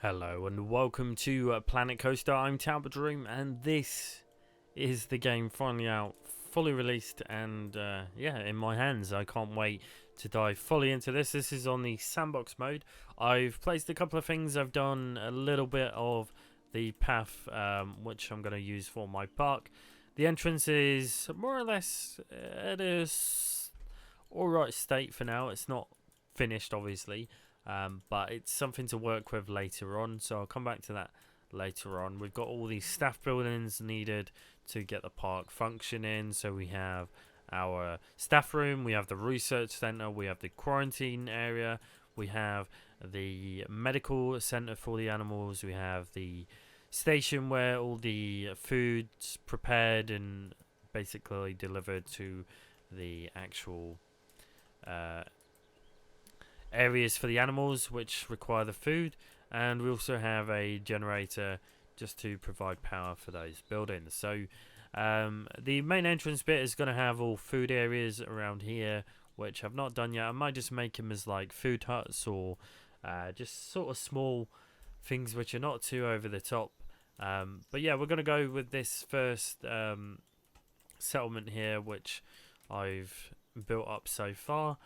Hello and welcome to Planet Coaster. I'm Talbot and this is the game finally out, fully released, and yeah, in my hands. I can't wait to dive fully into this. This is on the sandbox mode. I've placed a couple of things. I've done a little bit of the path, which I'm going to use for my park. The entrance is more or less at a alright state for now. It's not finished, obviously. But it's something to work with later on, so I'll come back to that later on. We've got all these staff buildings needed to get the park functioning. So we have our staff room, we have the research center, we have the quarantine area, we have the medical center for the animals, we have the station where all the food's prepared and basically delivered to the actual areas for the animals which require the food, and we also have a generator just to provide power for those buildings. So the main entrance bit is going to have all food areas around here, which I've not done yet. I might just make them as like food huts or just sort of small things which are not too over the top. But yeah, we're going to go with this first settlement here, which I've built up so far.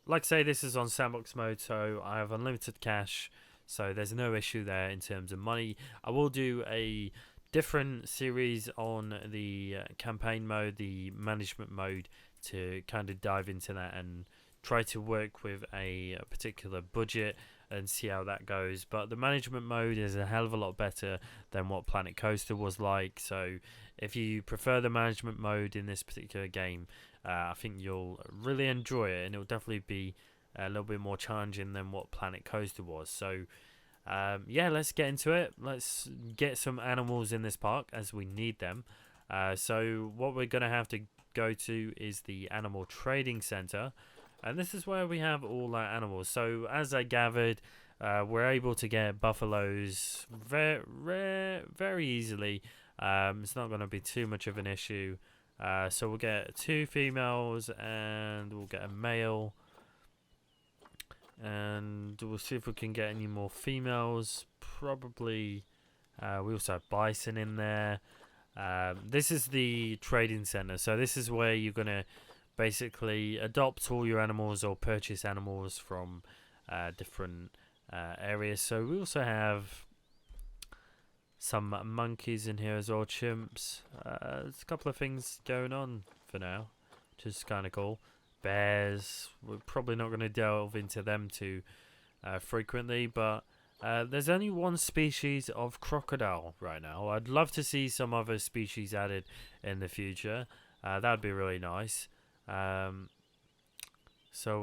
Like I say, this is on sandbox mode, so I have unlimited cash, so there's no issue there in terms of money. I will do a different series on the campaign mode, the management mode, to kind of dive into that and try to work with a particular budget and see how that goes. But the management mode is a hell of a lot better than what Planet Coaster was like, so if you prefer the management mode in this particular game, I think you'll really enjoy it, and it'll definitely be a little bit more challenging than what Planet Coaster was. So yeah, let's get into it. Let's get some animals in this park as we need them. So what we're going to have to go to is the animal trading center, and this is where we have all our animals. So as I gathered, we're able to get buffaloes very easily. It's not going to be too much of an issue. So we'll get 2 females and we'll get a male, and we'll see if we can get any more females. Probably we also have bison in there. This is the trading center, so this is where you're gonna basically adopt all your animals or purchase animals from different areas. So we also have some monkeys in here as well, chimps. There's a couple of things going on for now, which is kind of cool. Bears, we're probably not going to delve into them too frequently, but there's only one species of crocodile right now. I'd love to see some other species added in the future. That'd be really nice. So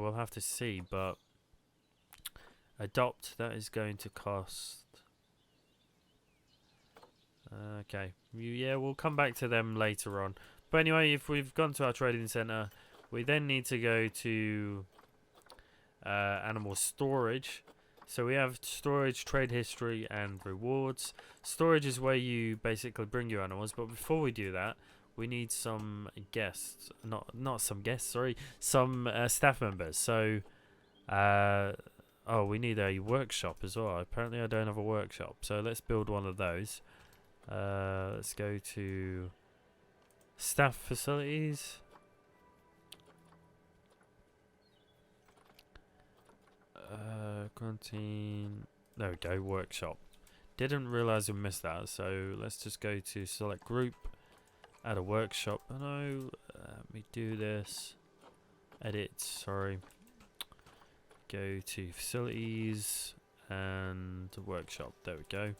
we'll have to see, but adopt, that is going to cost... Okay, yeah, we'll come back to them later on. But anyway, if we've gone to our trading center, we then need to go to animal storage. So we have storage, trade history, and rewards. Storage is where you basically bring your animals, but before we do that, we need some guests. Not some guests, sorry, some staff members. So, oh, we need a workshop as well. Apparently I don't have a workshop, so let's build one of those. Let's go to staff facilities. Quarantine. There we go, workshop. Didn't realize we missed that, so let's just go to select group, add a workshop. No, let me do this. Edit, sorry. Go to facilities and workshop. There we go.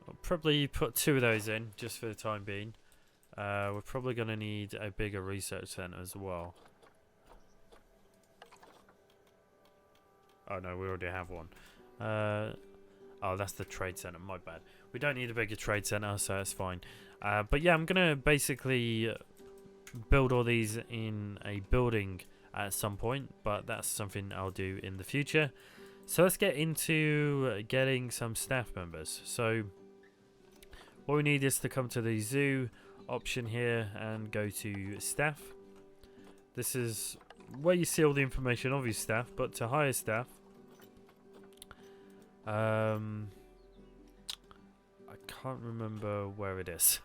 I'll probably put 2 of those in just for the time being. We're probably going to need a bigger research center as well. Oh no, we already have one. Oh, that's the trade center, my bad. We don't need a bigger trade center, so that's fine. But yeah, I'm going to basically build all these in a building at some point, but that's something I'll do in the future. So let's get into getting some staff members. So what we need is to come to the zoo option here and go to staff. This is where you see all the information of your staff, but to hire staff, I can't remember where it is.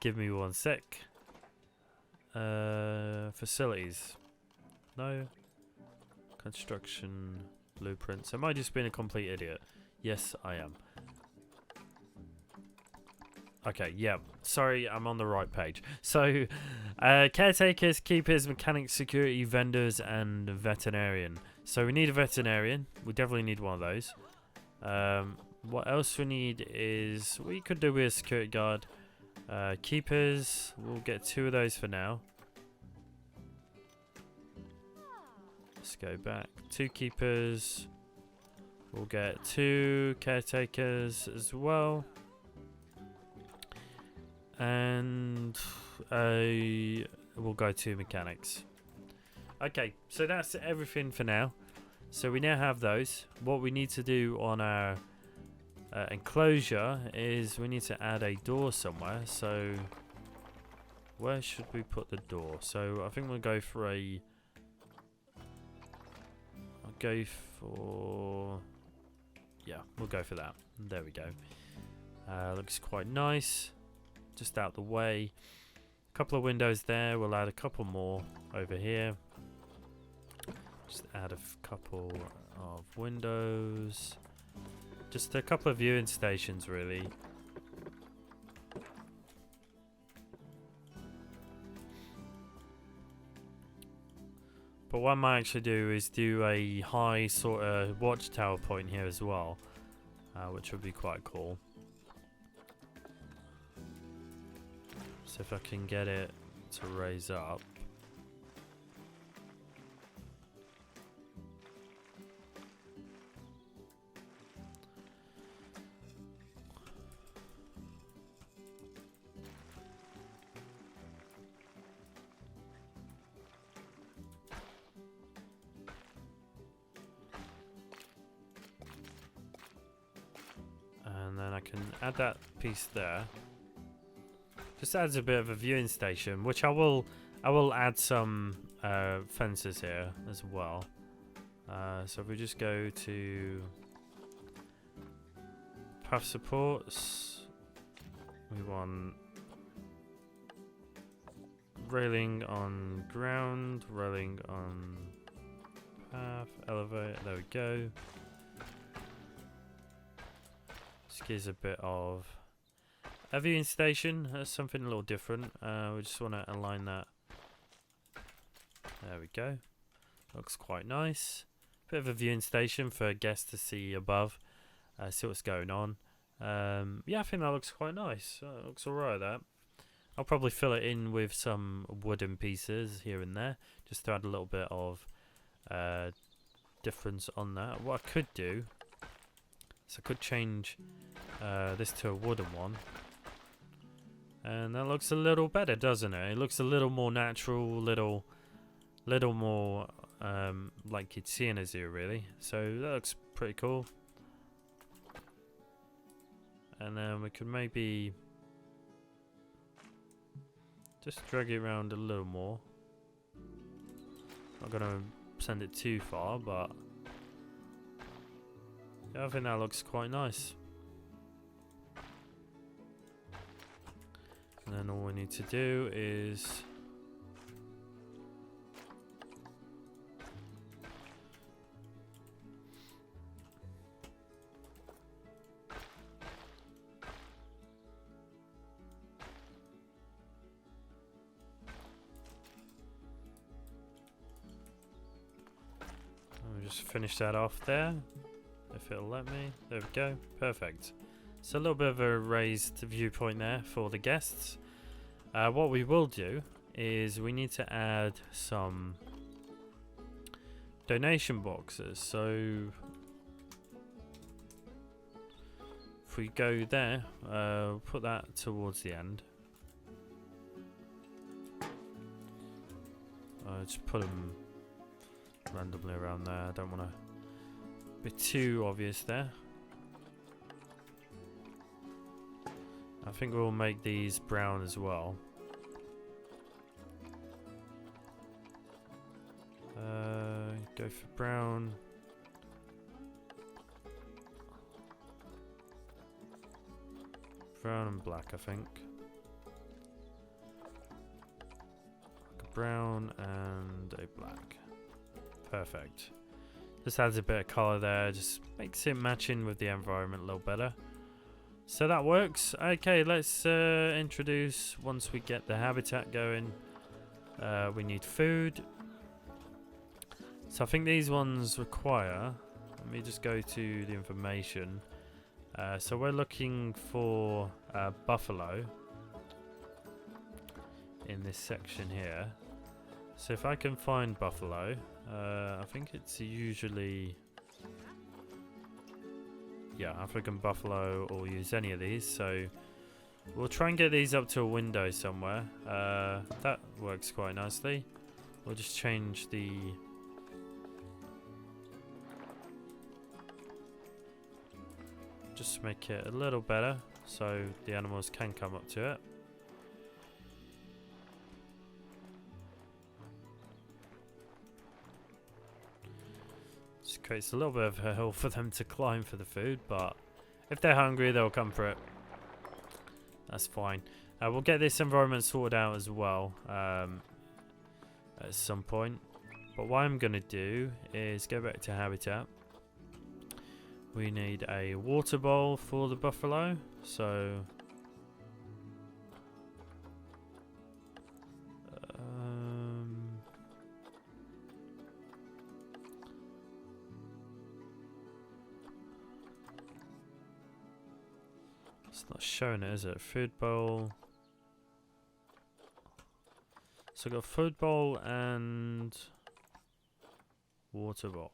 Give me one sec. Facilities. No. Construction blueprints. Am I just being a complete idiot? Yes, I am. Okay, yeah. Sorry, I'm on the right page. So, caretakers, keepers, mechanics, security, vendors, and veterinarian. So we need a veterinarian. We definitely need one of those. What else we need is... we could do with a security guard. Keepers. We'll get 2 of those for now. Let's go back. 2 keepers. We'll get 2 caretakers as well. And we'll go 2 mechanics. Okay, so that's everything for now. So we now have those. What we need to do on our enclosure is we need to add a door somewhere. So where should we put the door? So I think we'll go for a... I'll go for... yeah, we'll go for that. There we go. Looks quite nice. Just out the way. A couple of windows there. We'll add a couple more over here. Just add a couple of windows. Just a couple of viewing stations, really. But what I might actually do is do a high sort of watchtower point here as well, which would be quite cool. So if I can get it to raise up. And then I can add that piece there. Just adds a bit of a viewing station, which I will add some fences here as well. So if we just go to path supports, we want railing on ground, railing on path, elevator. There we go. This gives a bit of a viewing station. That's something a little different. We just want to align that. There we go. Looks quite nice. Bit of a viewing station for guests to see above, see what's going on. Yeah, I think that looks quite nice. Looks alright, that. I'll probably fill it in with some wooden pieces here and there, just to add a little bit of difference on that. What I could do is I could change this to a wooden one. And that looks a little better, doesn't it? It looks a little more natural, little more like you'd see in a zoo, really. So that looks pretty cool. And then we could maybe just drag it around a little more. Not gonna send it too far, but yeah, I think that looks quite nice. And then all we need to do is just finish that off there, if it'll let me. There we go, perfect. So a little bit of a raised viewpoint there for the guests. What we will do is we need to add some donation boxes. So if we go there, put that towards the end. Just put them randomly around there. I don't want to be too obvious there. I think we'll make these brown as well. Go for brown. Brown and black, I think. Like a brown and a black. Perfect. Just adds a bit of colour there, just makes it matching with the environment a little better. So that works. Okay, let's introduce, once we get the habitat going, we need food. So I think these ones require, let me just go to the information. So we're looking for buffalo in this section here. So if I can find buffalo, I think it's usually, yeah, African buffalo, or use any of these. So we'll try and get these up to a window somewhere. That works quite nicely. We'll just change the just make it a little better so the animals can come up to it. Just creates a little bit of a hill for them to climb for the food, but if they're hungry, they'll come for it. That's fine. We'll get this environment sorted out as well at some point. But what I'm going to do is go back to habitat. We need a water bowl for the buffalo, so it's not showing it, is it? Food bowl. So I've got food bowl and water bowl.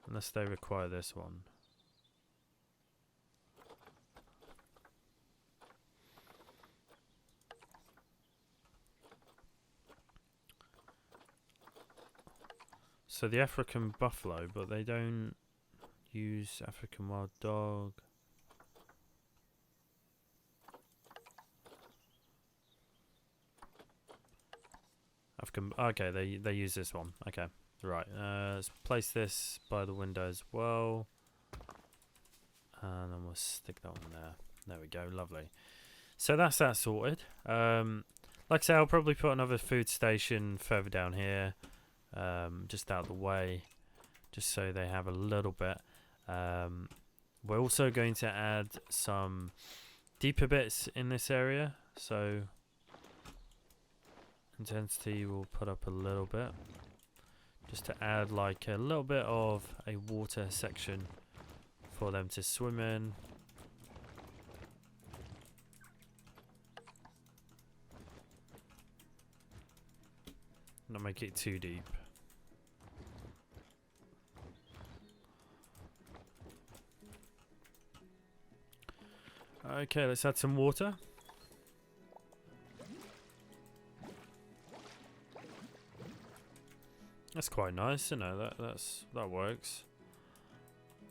Unless they require this one. So the African buffalo, but they don't use African wild dog. African, okay, they use this one. Okay. Right, let's place this by the window as well. And then we'll stick that one there. There we go, lovely. So that's that sorted. Like I say, I'll probably put another food station further down here. Just out of the way. Just so they have a little bit. We're also going to add some deeper bits in this area. So intensity will put up a little bit. Just to add like a little bit of a water section for them to swim in. Not make it too deep. Okay, let's add some water. That's quite nice, you know, that works.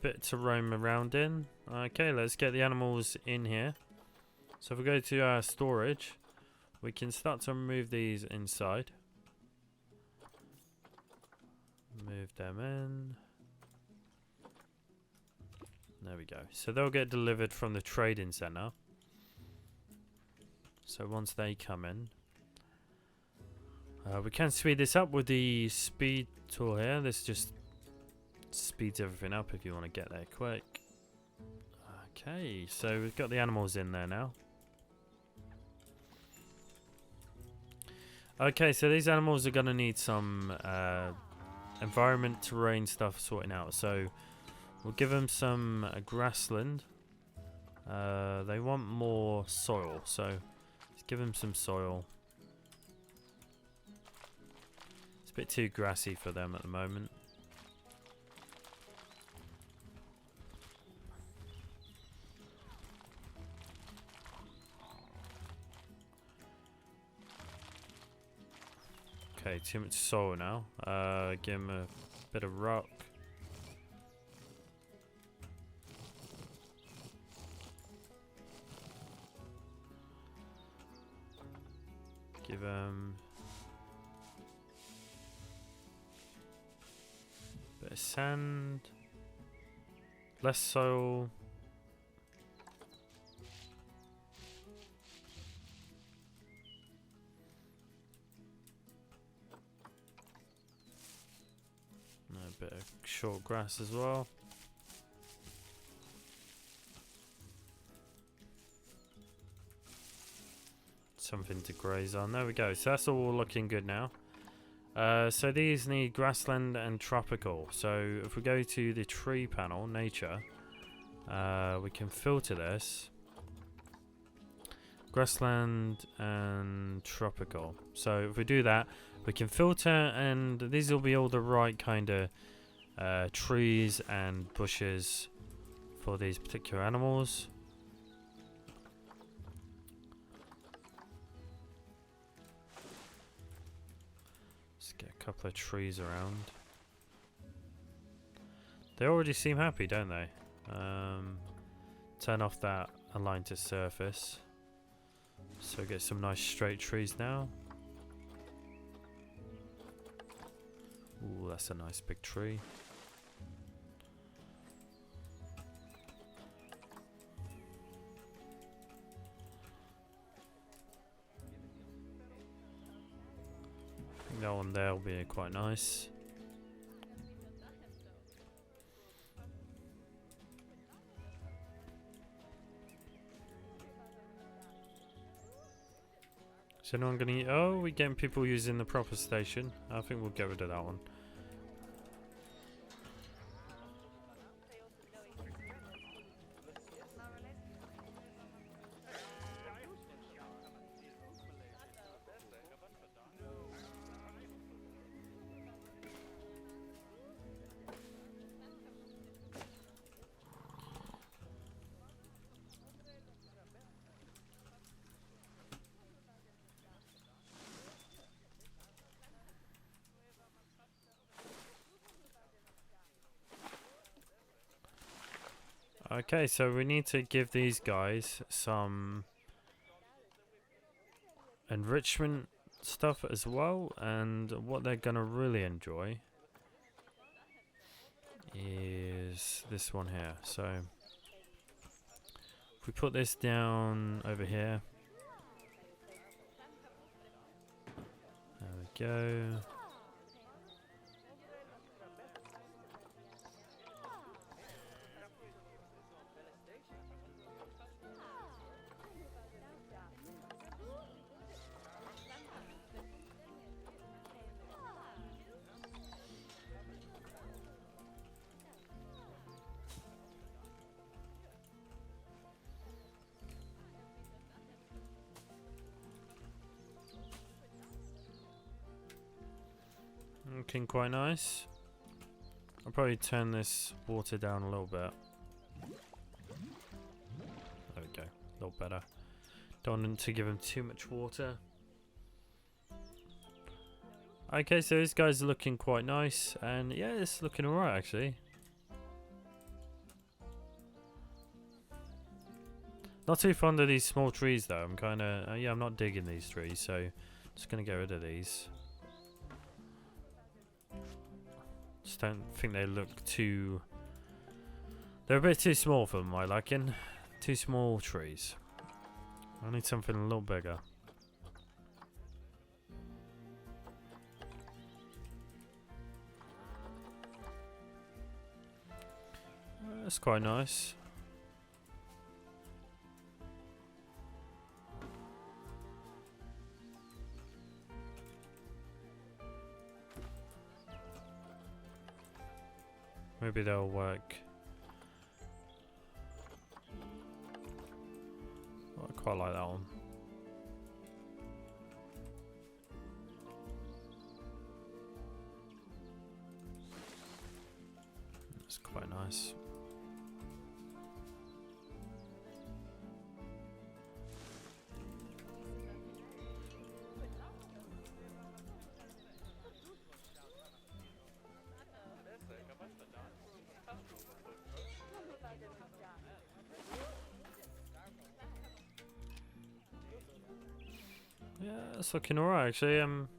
Bit to roam around in. Okay, let's get the animals in here. So if we go to our storage, we can start to remove these inside. Move them in. There we go. So they'll get delivered from the trading center. So once they come in, we can speed this up with the speed tool here. This just speeds everything up if you want to get there quick. Okay, so we've got the animals in there now. Okay, so these animals are going to need some environment, terrain stuff sorting out. So we'll give them some grassland. They want more soil, so let's give them some soil. It's a bit too grassy for them at the moment. Okay, too much soil now. Give him a bit of rock. Give him a bit of sand. Less soil. short grass as well. Something to graze on. There we go. So that's all looking good now. So these need grassland and tropical. So if we go to the tree panel, nature, we can filter this. Grassland and tropical. So if we do that, we can filter, and these will be all the right kind of trees and bushes for these particular animals. Let's get a couple of trees around. They already seem happy, don't they? Turn off that align to surface. So get some nice straight trees now. Ooh, that's a nice big tree. I think that one there will be quite nice. Is anyone gonna? Oh, we're getting people using the proper station. I think we'll get rid of that one. Okay, so we need to give these guys some enrichment stuff as well, and what they're gonna really enjoy is this one here. So if we put this down over here, there we go. Looking quite nice. I'll probably turn this water down a little bit. There we go, a little better. Don't want to give him too much water. Okay, so this guy's looking quite nice, and yeah, it's looking alright actually. Not too fond of these small trees though. I'm kind of yeah, I'm not digging these trees, so just gonna get rid of these. Just don't think they look too... They're a bit too small for my liking. Too small trees. I need something a little bigger. That's quite nice. Maybe they'll work. Oh, I quite like that one. It's quite nice. Yeah, it's looking alright actually. I'm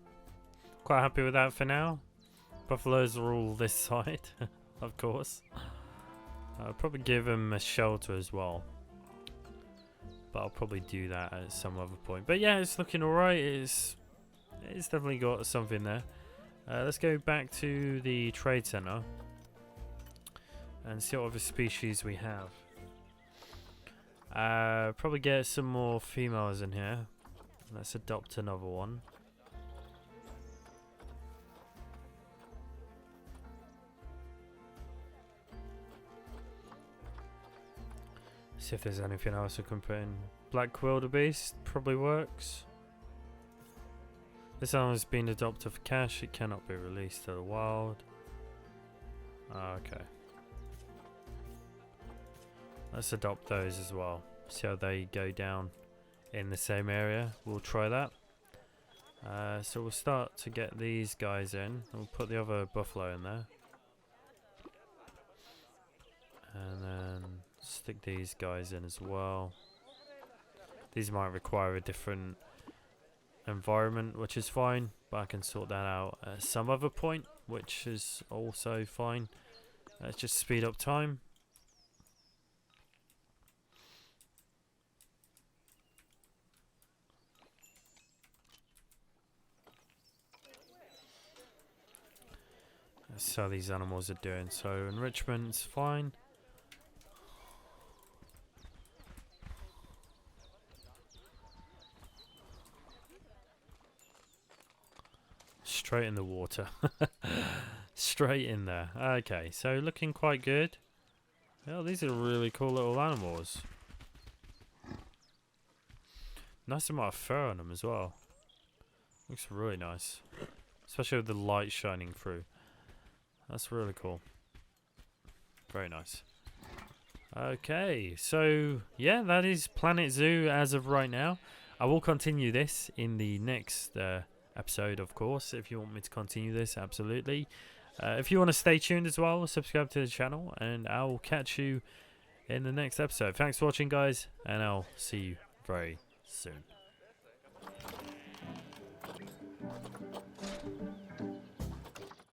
quite happy with that for now. Buffaloes are all this side, of course. I'll probably give them a shelter as well. But I'll probably do that at some other point. But yeah, it's looking alright. It's definitely got something there. Let's go back to the trade center. and see what other species we have. Probably get some more females in here. Let's adopt another one. See if there's anything else I can put in. Black wildebeest probably works. This animal has been adopted for cash. It cannot be released to the wild. Okay. Let's adopt those as well. See how they go down in the same area. We'll try that. So we'll start to get these guys in. We'll put the other buffalo in there. And then stick these guys in as well. These might require a different environment, which is fine, but I can sort that out at some other point, which is also fine. Let's just speed up time. That's how these animals are doing. So enrichment's fine. Straight in the water. Straight in there. Okay, so looking quite good. Oh, these are really cool little animals. Nice amount of fur on them as well. Looks really nice. Especially with the light shining through. That's really cool. Very nice. Okay, so yeah, that is Planet Zoo as of right now. I will continue this in the next episode, of course, if you want me to continue this, absolutely. If you want to stay tuned as well, subscribe to the channel, and I'll catch you in the next episode. Thanks for watching, guys, and I'll see you very soon.